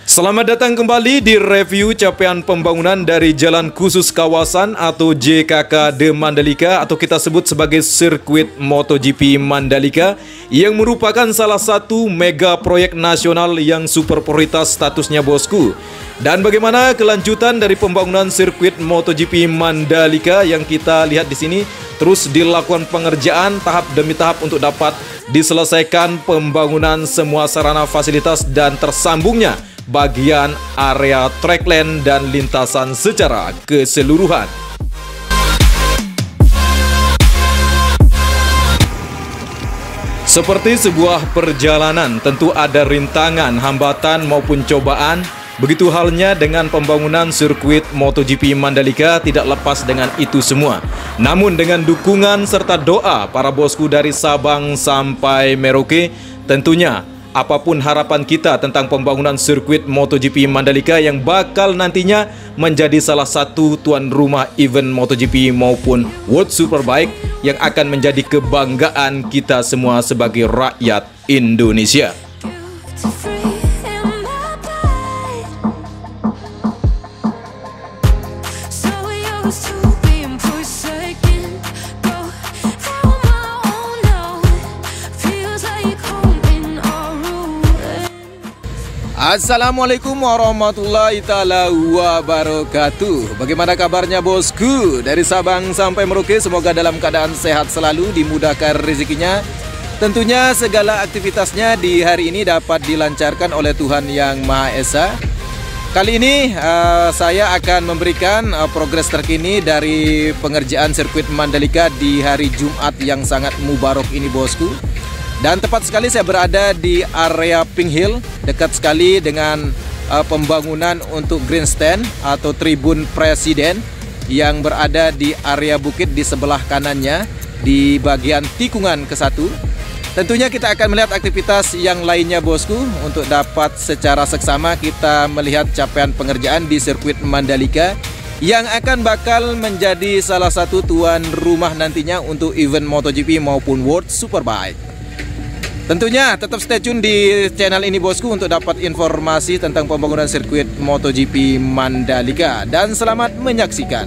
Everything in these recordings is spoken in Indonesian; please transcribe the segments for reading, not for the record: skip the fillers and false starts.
Selamat datang kembali di review capaian pembangunan dari Jalan Khusus Kawasan atau JKK de Mandalika atau kita sebut sebagai sirkuit MotoGP Mandalika yang merupakan salah satu mega proyek nasional yang super prioritas statusnya bosku. Dan bagaimana kelanjutan dari pembangunan sirkuit MotoGP Mandalika yang kita lihat di sini, terus dilakukan pengerjaan tahap demi tahap untuk dapat diselesaikan pembangunan semua sarana fasilitas dan tersambungnya bagian area trackland dan lintasan secara keseluruhan. Seperti sebuah perjalanan, tentu ada rintangan, hambatan maupun cobaan. Begitu halnya dengan pembangunan sirkuit MotoGP Mandalika, tidak lepas dengan itu semua. Namun dengan dukungan serta doa para bosku dari Sabang sampai Merauke, tentunya apapun harapan kita tentang pembangunan sirkuit MotoGP Mandalika yang bakal nantinya menjadi salah satu tuan rumah event MotoGP maupun World Superbike yang akan menjadi kebanggaan kita semua sebagai rakyat Indonesia. Assalamualaikum warahmatullahi ta'ala wabarakatuh. Bagaimana kabarnya bosku? Dari Sabang sampai Merauke, semoga dalam keadaan sehat selalu, dimudahkan rezekinya. Tentunya segala aktivitasnya di hari ini dapat dilancarkan oleh Tuhan Yang Maha Esa. Kali ini saya akan memberikan progres terkini dari pengerjaan sirkuit Mandalika di hari Jumat yang sangat mubarak ini bosku. Dan tepat sekali saya berada di area Pink Hill, dekat sekali dengan pembangunan untuk grandstand atau tribun presiden yang berada di area bukit di sebelah kanannya di bagian tikungan ke-1. Tentunya kita akan melihat aktivitas yang lainnya bosku untuk dapat secara seksama kita melihat capaian pengerjaan di sirkuit Mandalika yang akan bakal menjadi salah satu tuan rumah nantinya untuk event MotoGP maupun World Superbike. Tentunya tetap stay tune di channel ini bosku untuk dapat informasi tentang pembangunan sirkuit MotoGP Mandalika. Dan selamat menyaksikan.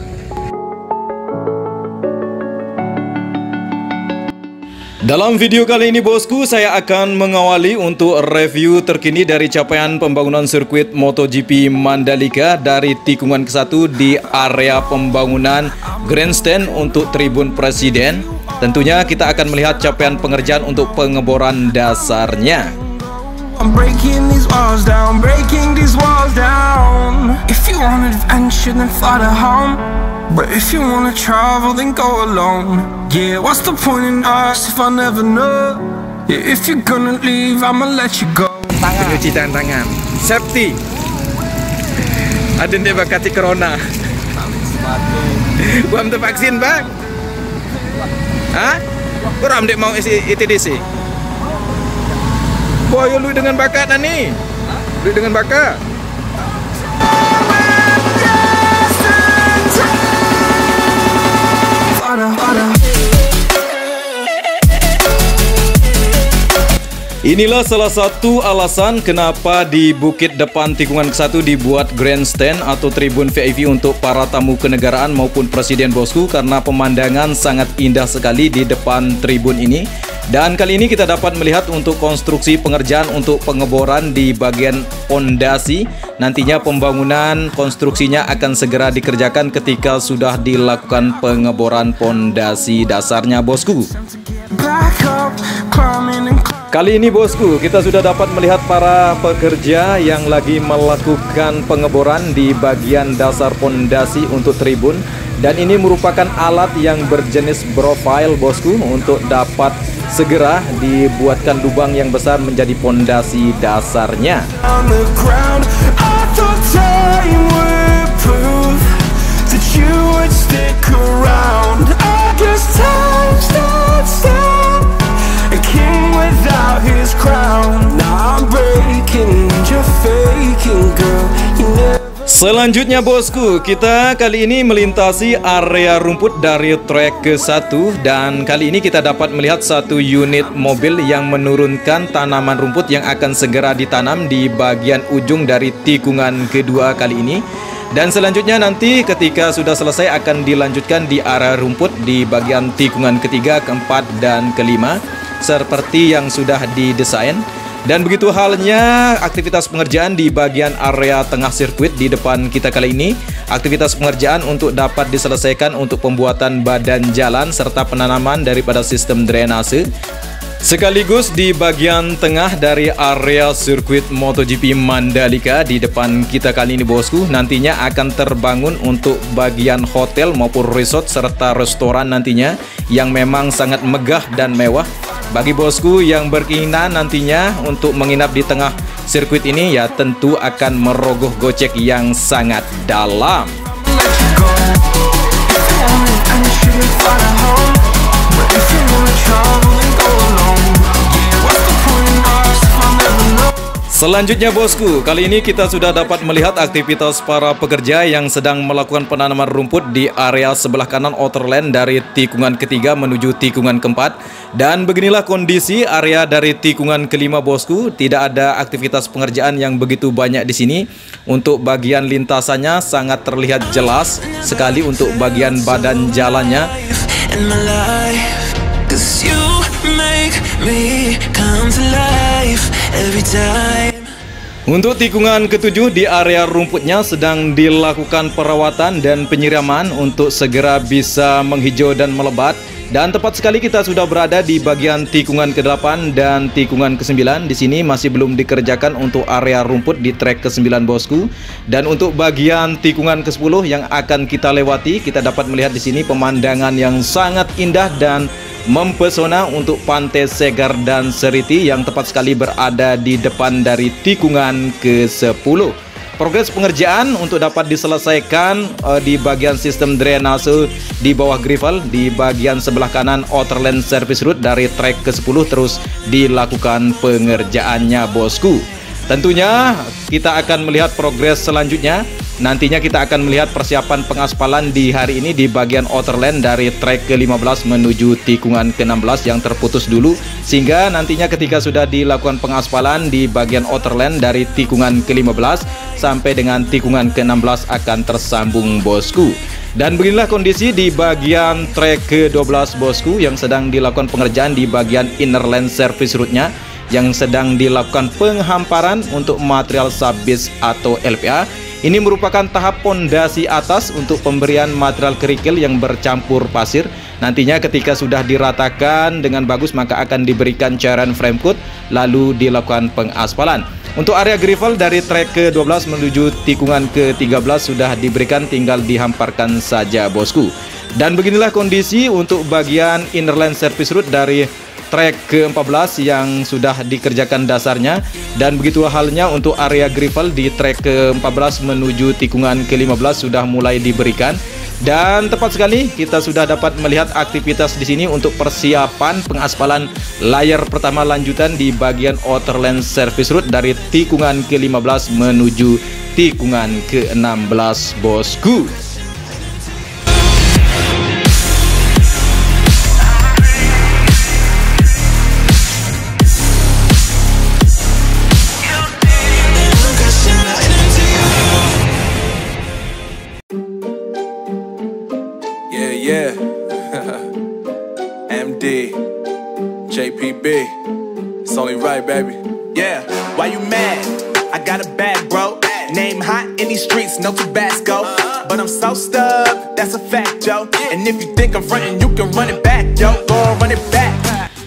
Dalam video kali ini bosku, saya akan mengawali untuk review terkini dari capaian pembangunan sirkuit MotoGP Mandalika dari tikungan ke-1 di area pembangunan grandstand untuk tribun presiden. Tentunya kita akan melihat capaian pengerjaan untuk pengeboran dasarnya. I'm breaking these walls down, breaking these walls down. If you want adventure then fly to home, but if you want to travel then go alone. Yeah, what's the point in us if I never know? Yeah, if you're gonna leave I'ma let you go. Cuci tangan, safety. Ada yang bakati corona. Buam tu vaksin bang. Hah? Kurang dek mau ITDC? Boy, lu dengan bakat nih. Lu dengan bakat. Inilah salah satu alasan kenapa di bukit depan tikungan ke-1 dibuat grandstand atau tribun VIP untuk para tamu kenegaraan maupun presiden bosku, karena pemandangan sangat indah sekali di depan tribun ini. Dan kali ini kita dapat melihat untuk konstruksi pengerjaan untuk pengeboran di bagian pondasi. Nantinya pembangunan konstruksinya akan segera dikerjakan ketika sudah dilakukan pengeboran pondasi dasarnya bosku. Kali ini bosku, kita sudah dapat melihat para pekerja yang lagi melakukan pengeboran di bagian dasar pondasi untuk tribun. Dan ini merupakan alat yang berjenis profile bosku untuk dapat segera dibuatkan lubang yang besar menjadi pondasi dasarnya. Selanjutnya bosku, kita kali ini melintasi area rumput dari trek ke-1. Dan kali ini kita dapat melihat satu unit mobil yang menurunkan tanaman rumput yang akan segera ditanam di bagian ujung dari tikungan kedua kali ini. Dan selanjutnya nanti ketika sudah selesai akan dilanjutkan di area rumput di bagian tikungan ketiga, keempat, dan kelima seperti yang sudah didesain. Dan begitu halnya aktivitas pengerjaan di bagian area tengah sirkuit di depan kita kali ini. Aktivitas pengerjaan untuk dapat diselesaikan untuk pembuatan badan jalan serta penanaman daripada sistem drainase. Sekaligus di bagian tengah dari area sirkuit MotoGP Mandalika di depan kita kali ini bosku, nantinya akan terbangun untuk bagian hotel maupun resort serta restoran nantinya yang memang sangat megah dan mewah. Bagi bosku yang berkeinginan nantinya untuk menginap di tengah sirkuit ini, ya tentu akan merogoh gocek yang sangat dalam. Selanjutnya bosku, kali ini kita sudah dapat melihat aktivitas para pekerja yang sedang melakukan penanaman rumput di area sebelah kanan outer lane dari tikungan ketiga menuju tikungan keempat. Dan beginilah kondisi area dari tikungan kelima bosku. Tidak ada aktivitas pengerjaan yang begitu banyak di sini. Untuk bagian lintasannya sangat terlihat jelas sekali untuk bagian badan jalannya. Untuk tikungan ketujuh di area rumputnya sedang dilakukan perawatan dan penyiraman untuk segera bisa menghijau dan melebat. Dan tepat sekali kita sudah berada di bagian tikungan ke-8 dan tikungan ke-9. Di sini masih belum dikerjakan untuk area rumput di trek ke-9 bosku. Dan untuk bagian tikungan ke-10 yang akan kita lewati, kita dapat melihat di sini pemandangan yang sangat indah dan mempesona untuk Pantai Segar dan Seriti yang tepat sekali berada di depan dari tikungan ke-10. Progres pengerjaan untuk dapat diselesaikan di bagian sistem drainase di bawah gravel di bagian sebelah kanan outer lane service route dari trek ke-10 terus dilakukan pengerjaannya bosku. Tentunya kita akan melihat progres selanjutnya. Nantinya kita akan melihat persiapan pengaspalan di hari ini di bagian outer lane dari trek ke-15 menuju tikungan ke-16 yang terputus dulu. Sehingga nantinya ketika sudah dilakukan pengaspalan di bagian outer lane dari tikungan ke-15 sampai dengan tikungan ke-16 akan tersambung bosku. Dan beginilah kondisi di bagian trek ke-12 bosku yang sedang dilakukan pengerjaan di bagian inner lane service route-nya yang sedang dilakukan penghamparan untuk material subbase atau LPA. Ini merupakan tahap pondasi atas untuk pemberian material kerikil yang bercampur pasir. Nantinya ketika sudah diratakan dengan bagus maka akan diberikan cairan frame coat lalu dilakukan pengaspalan. Untuk area gravel dari trek ke-12 menuju tikungan ke-13 sudah diberikan, tinggal dihamparkan saja bosku. Dan beginilah kondisi untuk bagian inner lane service route dari trek ke-14 yang sudah dikerjakan dasarnya. Dan begitu halnya untuk area gravel di trek ke-14 menuju tikungan ke-15 sudah mulai diberikan. Dan tepat sekali kita sudah dapat melihat aktivitas di sini untuk persiapan pengaspalan layer pertama lanjutan di bagian outer lane service route dari tikungan ke-15 menuju tikungan ke-16 bosku. Yeah, MD, JPB, it's only right, baby. Yeah, why you mad? I got a bag, bro. Name hot in these streets, no Tabasco. But I'm so stubbed, that's a fact, yo. And if you think I'm frontin', you can run it back, yo. Go run it back.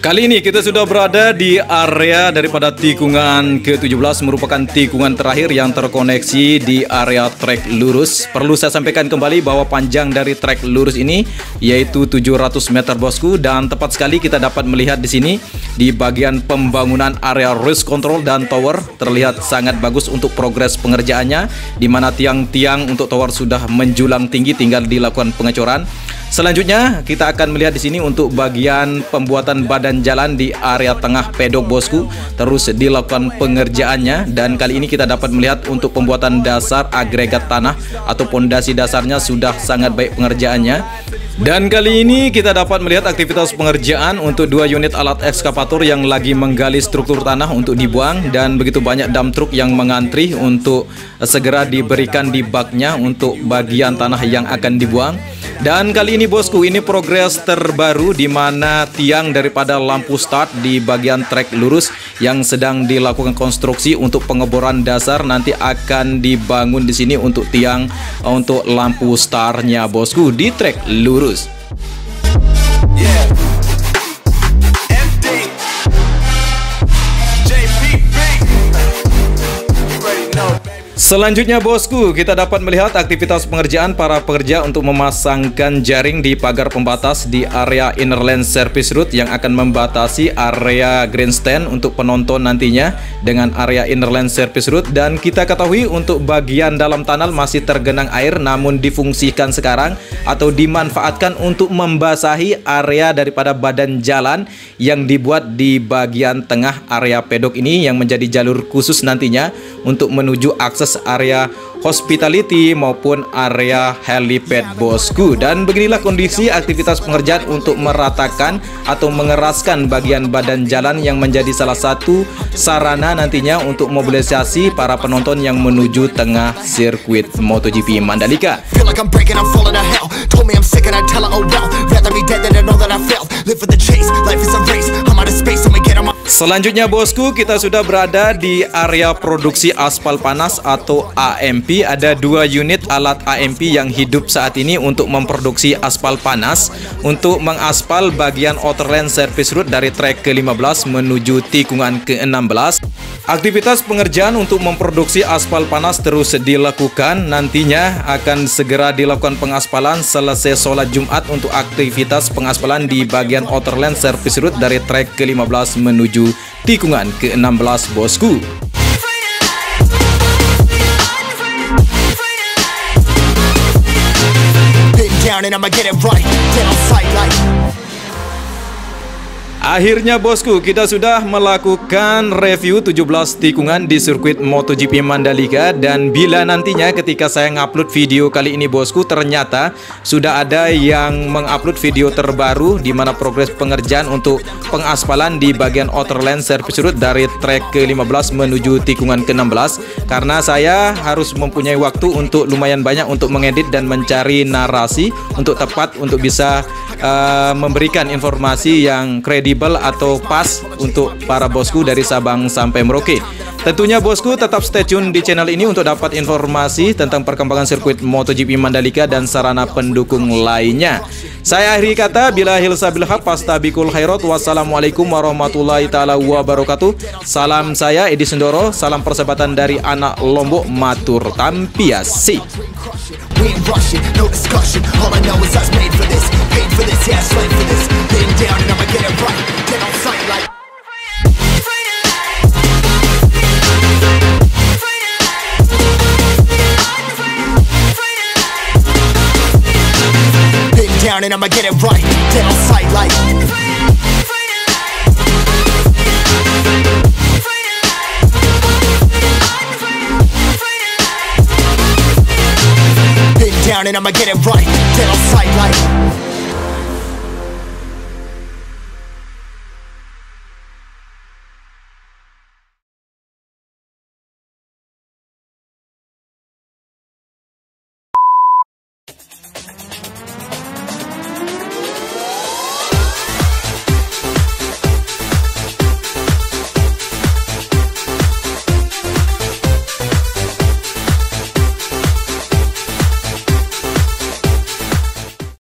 Kali ini kita sudah berada di area daripada tikungan ke-17, merupakan tikungan terakhir yang terkoneksi di area trek lurus. Perlu saya sampaikan kembali bahwa panjang dari trek lurus ini yaitu 700 meter bosku, dan tepat sekali kita dapat melihat di sini di bagian pembangunan area race control dan tower terlihat sangat bagus untuk progres pengerjaannya, di mana tiang-tiang untuk tower sudah menjulang tinggi, tinggal dilakukan pengecoran. Selanjutnya kita akan melihat di sini untuk bagian pembuatan badan jalan di area tengah pedok bosku, terus dilakukan pengerjaannya, dan kali ini kita dapat melihat untuk pembuatan dasar agregat tanah atau pondasi dasarnya sudah sangat baik pengerjaannya. Dan kali ini kita dapat melihat aktivitas pengerjaan untuk 2 unit alat ekskavator yang lagi menggali struktur tanah untuk dibuang, dan begitu banyak dump truck yang mengantri untuk segera diberikan di baknya untuk bagian tanah yang akan dibuang. Dan kali ini bosku, ini progres terbaru di mana tiang daripada lampu start di bagian trek lurus yang sedang dilakukan konstruksi untuk pengeboran dasar nanti akan dibangun di sini untuk tiang untuk lampu startnya bosku di trek lurus. Yeah. MD. JPB. You already know, baby. Selanjutnya bosku, kita dapat melihat aktivitas pengerjaan para pekerja untuk memasangkan jaring di pagar pembatas di area inner lane service road yang akan membatasi area grandstand untuk penonton nantinya dengan area inner lane service road. Dan kita ketahui untuk bagian dalam tunnel masih tergenang air, namun difungsikan sekarang atau dimanfaatkan untuk membasahi area daripada badan jalan yang dibuat di bagian tengah area pedok ini yang menjadi jalur khusus nantinya untuk menuju akses area hospitality maupun area helipad bosku. Dan beginilah kondisi aktivitas pengerjaan untuk meratakan atau mengeraskan bagian badan jalan yang menjadi salah satu sarana nantinya untuk mobilisasi para penonton yang menuju tengah sirkuit MotoGP Mandalika. Selanjutnya bosku, kita sudah berada di area produksi aspal panas atau AMP. Ada 2 unit alat AMP yang hidup saat ini untuk memproduksi aspal panas untuk mengaspal bagian outer lane service road dari trek ke-15 menuju tikungan ke-16. Aktivitas pengerjaan untuk memproduksi aspal panas terus dilakukan. Nantinya akan segera dilakukan pengaspalan selesai sholat Jumat untuk aktivitas pengaspalan di bagian outer lane service road dari trek ke-15 menuju tikungan ke-16 bosku. Akhirnya bosku, kita sudah melakukan review 17 tikungan di sirkuit MotoGP Mandalika. Dan bila nantinya ketika saya ngupload video kali ini bosku, ternyata sudah ada yang mengupload video terbaru di mana progres pengerjaan untuk pengaspalan di bagian outer lane service road dari trek ke-15 menuju tikungan ke-16. Karena saya harus mempunyai waktu untuk lumayan banyak untuk mengedit dan mencari narasi untuk tepat untuk bisa memberikan informasi yang kredibel atau pas untuk para bosku dari Sabang sampai Merauke. Tentunya bosku tetap stay tune di channel ini untuk dapat informasi tentang perkembangan sirkuit MotoGP Mandalika dan sarana pendukung lainnya. Saya akhiri kata, bila hilsa bil haq fastabikul khairat. Wassalamualaikum warahmatullahi taala wabarakatuh. Salam saya Edi Sendoro, salam persahabatan dari anak Lombok, matur tampiasi. We ain't rushing, no discussion. All I know is I was made for this, paid for this, yeah, slave for this. Been down and I'ma get it right. Get on sight like. Been down and I'ma get it right. Get on sight like. Down and I'ma get it right. Get on sight like.